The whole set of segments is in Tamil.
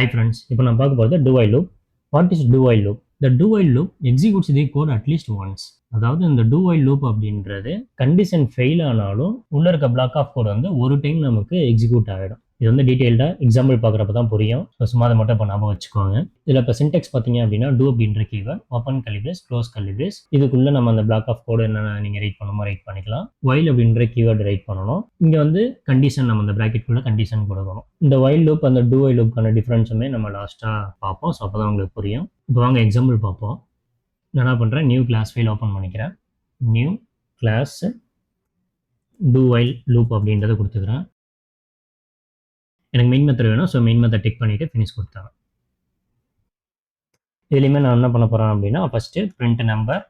Hi friends, இப்போ நான் பார்க்க போகிறது do while loop. What is do while loop? The do while loop executes the code at least once. அதாவது இந்த do while loop அப்படின்றது கண்டிஷன் ஃபெயில் ஆனாலும் உள்ள இருக்க பிளாக் ஆஃப் கோட் வந்து ஒரு டைம் நமக்கு எக்ஸிக்யூட் ஆகிடும். இது வந்து டீட்டெயில்டாக எக்ஸாம்பிள் பார்க்குறப்ப தான் புரியும். ஸோ சும்மா அதை மட்டும் இப்போ ஞாபகம் வச்சுக்கோங்க. இதில் இப்போ சின்டெக்ஸ் பார்த்தீங்க அப்படின்னா do அப்படின்ற கீவேர்ட் ஓப்பன் கலிபிரேஸ் க்ளோஸ் கலிபிரேஸ் இதுக்குள்ளே நம்ம அந்த பிளாக் ஆஃப் கோடு என்னென்ன நீங்கள் ரைட் பண்ணுமோ ரைட் பண்ணிக்கலாம். while அப்படின்ற கீவேர்டு ரைட் பண்ணணும். இங்கே வந்து கண்டிஷன் நம்ம அந்த ப்ராக்கெட்குள்ளே கண்டிஷன் கொடுக்கணும். இந்த while loop அந்த do while loopக்கான டிஃப்ரென்ஸுமே நம்ம லாஸ்ட்டாக பார்ப்போம். ஸோ அப்போ தான் உங்களுக்கு புரியும். இப்போ வாங்க எக்ஸாம்பிள் பார்ப்போம். நான் என்ன பண்ணுறேன், நியூ கிளாஸ் ஃபைல் ஓப்பன் பண்ணிக்கிறேன். New class do while loop அப்படின்றத கொடுத்துக்கிறேன். எனக்கு மெயின் மெத்தட் வேணும். ஸோ மெயின் மெத்தட் டிக் பண்ணிவிட்டு ஃபினிஷ் கொடுத்தாங்க. இதுலேயுமே நான் என்ன பண்ண போகிறேன் அப்படின்னா ஃபஸ்ட்டு பிரிண்ட் நம்பர்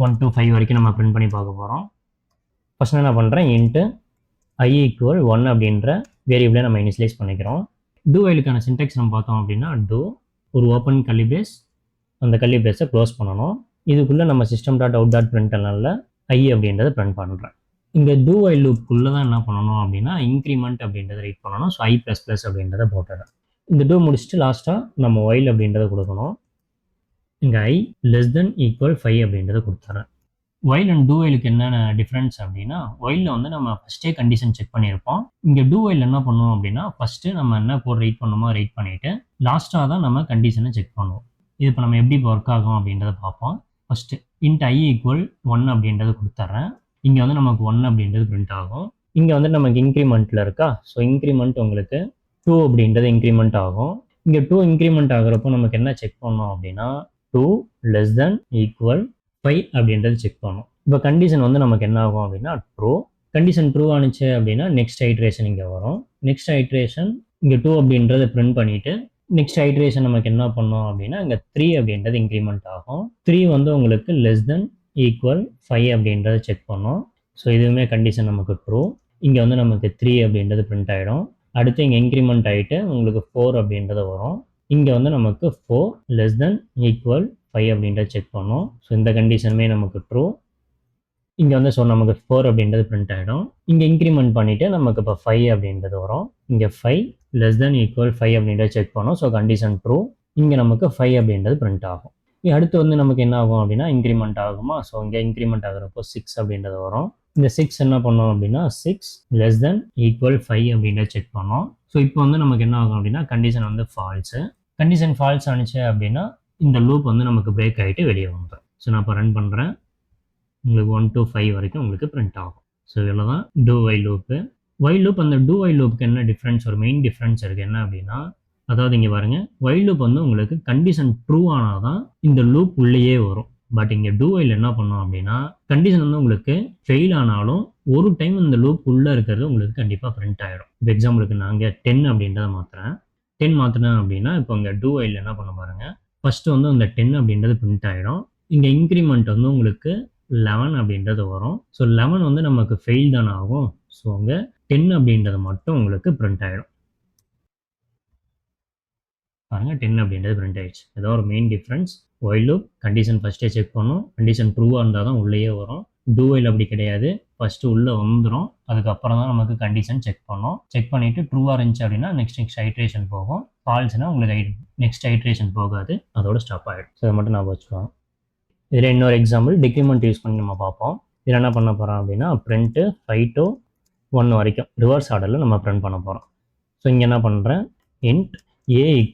1 to 5 வரைக்கும் நம்ம பிரிண்ட் பண்ணி பார்க்க போகிறோம். ஃபஸ்ட் என்ன பண்ணுறேன், இன்ட்டு i = 1 அப்படின்ற வேரியபிளை நம்ம இனிஷியலைஸ் பண்ணிக்கிறோம். do whileக்கான சின்டெக்ஸ் நம்ம பார்த்தோம் அப்படின்னா do ஒரு ஓப்பன் கலிபிரேஸ் அந்த கலிபிரேஸை க்ளோஸ் பண்ணணும். இதுக்குள்ளே நம்ம system.out.printlnல i அப்படின்றத பிரிண்ட் பண்ணுறேன். இங்கே do while loopக்குள்ளே தான் என்ன பண்ணணும் அப்படின்னா இன்க்ரிமெண்ட் அப்படின்றத ரைட் பண்ணணும். ஸோ i++ அப்படின்றத போட்டுறேன். இந்த do முடிச்சுட்டு லாஸ்ட்டாக நம்ம while அப்படின்றத கொடுக்கணும். இங்கே i <= 5 அப்படின்றத கொடுத்துறேன். while அண்ட் do whileக்கு என்னென்ன டிஃப்ரென்ஸ் அப்படின்னா while வந்து நம்ம ஃபஸ்ட்டே கண்டிஷன் செக் பண்ணியிருப்போம். இங்கே do while என்ன பண்ணுவோம் அப்படின்னா ஃபஸ்ட்டு நம்ம என்ன கோட் ரைட் பண்ணணுமோ ரைட் பண்ணிவிட்டு லாஸ்ட்டாக தான் நம்ம கண்டிஷனை செக் பண்ணுவோம். இது இப்போ நம்ம எப்படி ஒர்க் ஆகும் அப்படின்றத பார்ப்போம். ஃபஸ்ட்டு int i = 1 அப்படின்றத கொடுத்துட்றேன். இங்கே வந்து நமக்கு 1 அப்படின்றது பிரிண்ட் ஆகும். இங்கே வந்து நமக்கு இன்க்ரிமெண்ட்டில் இருக்கா. ஸோ இன்க்ரிமெண்ட் உங்களுக்கு 2 அப்படின்றது இன்க்ரிமெண்ட் ஆகும். இங்கே 2 இன்க்ரிமெண்ட் ஆகிறப்போ நமக்கு என்ன செக் பண்ணோம் அப்படின்னா 2 <= 5 அப்படின்றது செக் பண்ணணும். இப்போ கண்டிஷன் வந்து நமக்கு என்ன ஆகும் அப்படின்னா ட்ரூ. கண்டிஷன் ட்ரூ ஆனிச்சு அப்படின்னா நெக்ஸ்ட் ஐட்ரேஷன் இங்கே வரும். நெக்ஸ்ட் ஐட்ரேஷன் இங்கே 2 அப்படின்றத பிரிண்ட் பண்ணிவிட்டு நெக்ஸ்ட் ஐட்ரேஷன் நமக்கு என்ன பண்ணோம் அப்படின்னா இங்கே 3 அப்படின்றது இன்க்ரிமெண்ட் ஆகும். 3 வந்து உங்களுக்கு <= 5 அப்படின்றத செக் பண்ணோம். ஸோ இதுவுமே கண்டிஷன் நமக்கு ட்ரூ. இங்கே வந்து நமக்கு 3 அப்படின்றது பிரிண்ட் ஆகிடும். அடுத்து இங்கே இன்க்ரிமெண்ட் ஆகிட்டு உங்களுக்கு 4 அப்படின்றது வரும். இங்கே வந்து நமக்கு 4 <= 5 அப்படின்றத செக் பண்ணோம். ஸோ இந்த கண்டிஷனுமே நமக்கு ட்ரூ. இங்கே வந்து ஸோ நமக்கு 4 அப்படின்றது பிரிண்ட் ஆகிடும். இங்கே இன்க்ரிமெண்ட் பண்ணிவிட்டு நமக்கு இப்போ 5 அப்படின்றது வரும். இங்கே 5 <= 5 அப்படின்றத செக் பண்ணோம். So condition true. இங்கே நமக்கு 5 அப்படின்றது பிரிண்ட் ஆகும். அடுத்து வந்து நமக்கு என்ன ஆகும் அப்படின்னா இன்க்ரிமெண்ட் ஆகுமா. ஸோ இங்கே இன்க்ரிமெண்ட் ஆகிறப்போ 6 அப்படின்றது வரும். இந்த 6 என்ன பண்ணோம் அப்படின்னா 6 <= 5 அப்படின்றத செக் பண்ணோம். ஸோ இப்போ வந்து நமக்கு என்ன ஆகும் அப்படின்னா கண்டிஷன் வந்து ஃபால்ஸு. கண்டிஷன் ஃபால்ஸ் ஆனிச்சு அப்படின்னா இந்த லூப் வந்து நமக்கு பிரேக் ஆகிட்டு வெளியே வந்துடும். ஸோ நான் இப்போ ரன் பண்ணுறேன். உங்களுக்கு 1 to 5 வரைக்கும் உங்களுக்கு பிரிண்ட் ஆகும். ஸோ இதில் தான் do while loop. while loop அந்த do while loopக்கு என்ன டிஃப்ரென்ஸ், ஒரு மெயின் டிஃப்ரென்ஸ் இருக்குது. என்ன அப்படின்னா அதாவது இங்கே பாருங்கள், while loop வந்து உங்களுக்கு கண்டிஷன் ட்ரூ ஆனால் தான் இந்த லூப் உள்ளேயே வரும். பட் இங்கே do while என்ன பண்ணோம் அப்படின்னா கண்டிஷன் வந்து உங்களுக்கு ஃபெயில் ஆனாலும் ஒரு டைம் இந்த லூப் உள்ளே இருக்கிறது உங்களுக்கு கண்டிப்பாக பிரிண்ட் ஆகிடும். இப்போ எக்ஸாம்பிளுக்கு நாங்கள் 10 அப்படின்றத மாற்றுறேன். 10 மாற்றினேன் அப்படின்னா இப்போ இங்கே do while என்ன பண்ண பாருங்கள், ஃபஸ்ட்டு வந்து அந்த 10 அப்படின்றது பிரிண்ட் ஆகிடும். இங்கே இன்க்ரிமெண்ட் வந்து உங்களுக்கு 11 அப்படின்றது வரும். ஸோ 11 வந்து நமக்கு ஃபெயில் தானே ஆகும். ஸோ அங்கே 10 அப்படின்றது மட்டும் உங்களுக்கு பிரிண்ட் ஆகிடும். பாருங்கள் 10 அப்படின்றது பிரிண்ட் ஆகிடுச்சு. ஏதோ ஒரு main difference. while loop condition ஃபஸ்ட்டே செக் பண்ணும். கண்டிஷன் ட்ரூவாக இருந்தால் தான் உள்ளேயே வரும். do while அப்படி கிடையாது. ஃபஸ்ட்டு உள்ளே வந்துடும். அதுக்கப்புறம் தான் நமக்கு கண்டிஷன் செக் பண்ணோம். செக் பண்ணிவிட்டு ட்ரூவாக இருந்துச்சு அப்படின்னா நெக்ஸ்ட் ஐட்ரேஷன் போகும். ஃபால்ஸ்னா உங்களுக்கு நெக்ஸ்ட் ஐட்ரேஷன் போகாது, அதோட ஸ்டாப் ஆகிடும். ஸோ அதை மட்டும் நான் வச்சுக்குவோம். இதில் இன்னொரு எக்ஸாம்பிள் டிக்ரிமெண்ட் யூஸ் பண்ணி நம்ம பார்ப்போம். இதில் என்ன பண்ண போகிறோம் அப்படின்னா பிரிண்ட்டு 5 to 1 வரைக்கும் ரிவர்ஸ் ஆர்டரில் நம்ம பிரிண்ட் பண்ண போகிறோம். ஸோ இங்கே என்ன பண்ணுறேன், int a =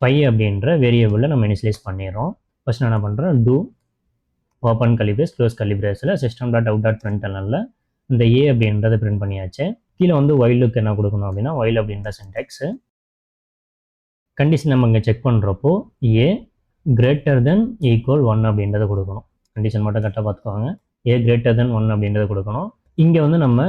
5 அப்படின்ற வேரியபிளில் நம்ம இனிஷியலைஸ் பண்ணிடுறோம். ஃபஸ்ட் நான் என்ன பண்ணுறேன், do ஓப்பன் கலிபிரேஸ் க்ளோஸ் கலிபிரேஸில் system.out.printlnல இந்த a அப்படின்றத பிரிண்ட் பண்ணியாச்சு. கீழே வந்து while loop என்ன கொடுக்கணும் அப்படின்னா while அப்படின்ற சின்டெக்ஸு கண்டிஷன் நம்ம இங்கே செக் பண்ணுறப்போ a <= 1 அப்படின்றத கொடுக்கணும். கண்டிஷன் மட்டும் கரெக்டாக பார்த்துக்கோங்க. a <= 1 அப்படின்றத கொடுக்கணும். இங்கே வந்து நம்ம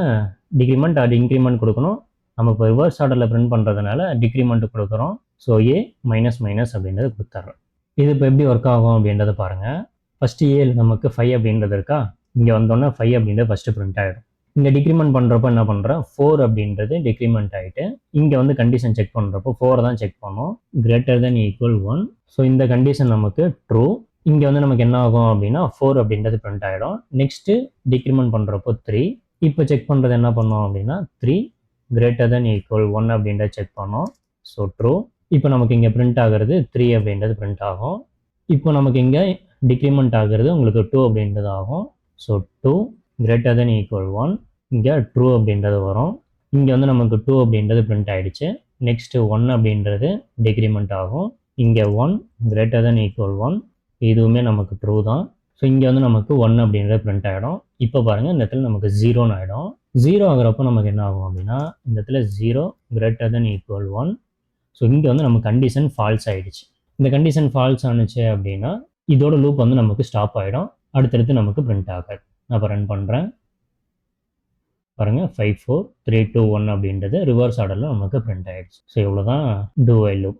டிக்ரிமெண்ட் ஆர் இன்க்ரிமெண்ட் கொடுக்கணும். நம்ம இப்போ ரிவர்ஸ் ஆர்டரில் பிரிண்ட் பண்ணுறதுனால டிக்ரிமெண்ட் கொடுக்குறோம். ஸோ a - அப்படின்றது கொடுத்துட்றோம். இது இப்போ எப்படி ஒர்க் ஆகும் அப்படின்றத பாருங்கள். ஃபஸ்ட்டு ஏல நமக்கு 5 அப்படின்றது இருக்கா. இங்கே வந்தோன்னே 5 அப்படின்றது ஃபஸ்ட்டு பிரிண்ட் ஆகிடும். இங்கே டிக்ரிமெண்ட் பண்ணுறப்போ என்ன பண்ணுறேன், 4 அப்படின்றது டிக்ரிமெண்ட் ஆகிட்டு இங்கே வந்து கண்டிஷன் செக் பண்ணுறப்போ 4 தான் செக் பண்ணோம். <= 1. ஸோ இந்த கண்டிஷன் நமக்கு ட்ரூ. இங்கே வந்து நமக்கு என்ன ஆகும் அப்படின்னா 4 அப்படின்றது பிரிண்ட் ஆகிடும். நெக்ஸ்ட்டு டிக்ரிமெண்ட் பண்ணுறப்போ 3. இப்போ செக் பண்ணுறது என்ன பண்ணோம் அப்படின்னா 3 <= 1 அப்படின்றத செக் பண்ணோம். So true. இப்போ நமக்கு இங்கே பிரிண்ட் ஆகிறது 3 அப்படின்றது பிரிண்ட் ஆகும். இப்போ நமக்கு இங்கே டிக்ரிமெண்ட் ஆகிறது உங்களுக்கு 2 அப்படின்றது ஆகும். ஸோ 2 greater than equal 1, இங்கே ட்ரூ அப்படின்றது வரும். இங்கே வந்து நமக்கு 2 அப்படின்றது பிரிண்ட் ஆகிடுச்சு. நெக்ஸ்ட்டு 1 அப்படின்றது டிக்ரிமெண்ட் ஆகும். இங்கே 1 greater than equal 1, இதுவுமே நமக்கு ட்ரூ தான். ஸோ இங்கே வந்து நமக்கு 1 அப்படின்றது பிரிண்ட் ஆகிடும். இப்போ பாருங்கள் இந்த இடத்துல நமக்கு 0ன்னு ஆகிடும். 0 ஆகிறப்போ நமக்கு என்ன ஆகும் அப்படின்னா இந்த இடத்துல 0 greater than equal 1. ஸோ இங்கே வந்து நம்ம கண்டிஷன் ஃபால்ஸ் ஆகிடுச்சு. இந்த கண்டிஷன் ஃபால்ஸ் ஆனிச்சு அப்படின்னா இதோட லூப் வந்து நமக்கு ஸ்டாப் ஆகிடும். அடுத்தடுத்து நமக்கு பிரிண்ட் ஆகாது. நான் இப்போ ரன் பண்ணுறேன் பாருங்கள், 5 4 3 2 1 அப்படின்றது ரிவர்ஸ் ஆர்டரில் நமக்கு பிரிண்ட் ஆகிடுச்சு. ஸோ இவ்வளோ தான் டூ வைல் லூப்.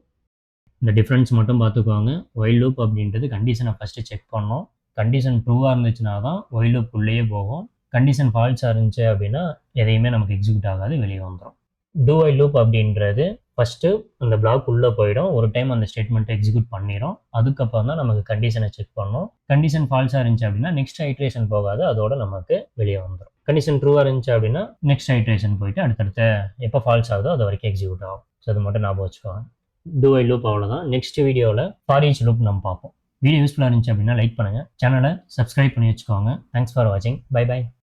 இந்த டிஃப்ரென்ஸ் மட்டும் பார்த்துக்குவாங்க. ஒயில் லூப் அப்படின்றது கண்டிஷனை ஃபஸ்ட்டு செக் பண்ணோம். கண்டிஷன் ட்ரூவாக இருந்துச்சுன்னா தான் ஒயில் லூப் உள்ளேயே போகும். கண்டிஷன் ஃபால்ஸாக இருந்துச்சு அப்படின்னா எதையுமே நமக்கு எக்ஸிக்யூட் ஆகாது, வெளியே வந்துடும். டூ ஒயில் லூப் அப்படின்றது ஃபஸ்ட்டு அந்த பிளாக் உள்ளே போயிடும். ஒரு டைம் அந்த ஸ்டேட்மெண்ட்டை எக்ஸிக்யூட் பண்ணிடும். அதுக்கப்புறம் தான் நமக்கு கண்டிஷனை செக் பண்ணணும். கண்டிஷன் ஃபால்ஸாக இருந்துச்சு அப்படின்னா நெக்ஸ்ட் ஐட்ரேஷன் போகாது, அதோட நமக்கு வெளியே வந்துடும். கண்டிஷன் ட்ரூவாக இருந்துச்சு அப்படின்னா நெக்ஸ்ட் ஐட்ரேஷன் போயிட்டு அடுத்தடுத்த எப்போ ஃபால்ஸ் ஆகுதோ அது வரைக்கும் எக்ஸிக்யூட் ஆகும். ஸோ அது மட்டும் ஞாபகம் வச்சுக்கோங்க. டூ ஒயில் லூப் அவ்வளோதான். நெக்ஸ்ட் வீடியோவில் ஃபார் ஈச் லூப் நம்ம பார்ப்போம். வீடியோ யூஸ்ஃபுல்லாக இருந்துச்சு அப்படின்னா லைக் பண்ணுங்கள், சேனலை சப்ஸ்கிரைப் பண்ணி வச்சுக்கோங்க. தேங்க்ஸ் ஃபார் வாட்சிங். Bye by.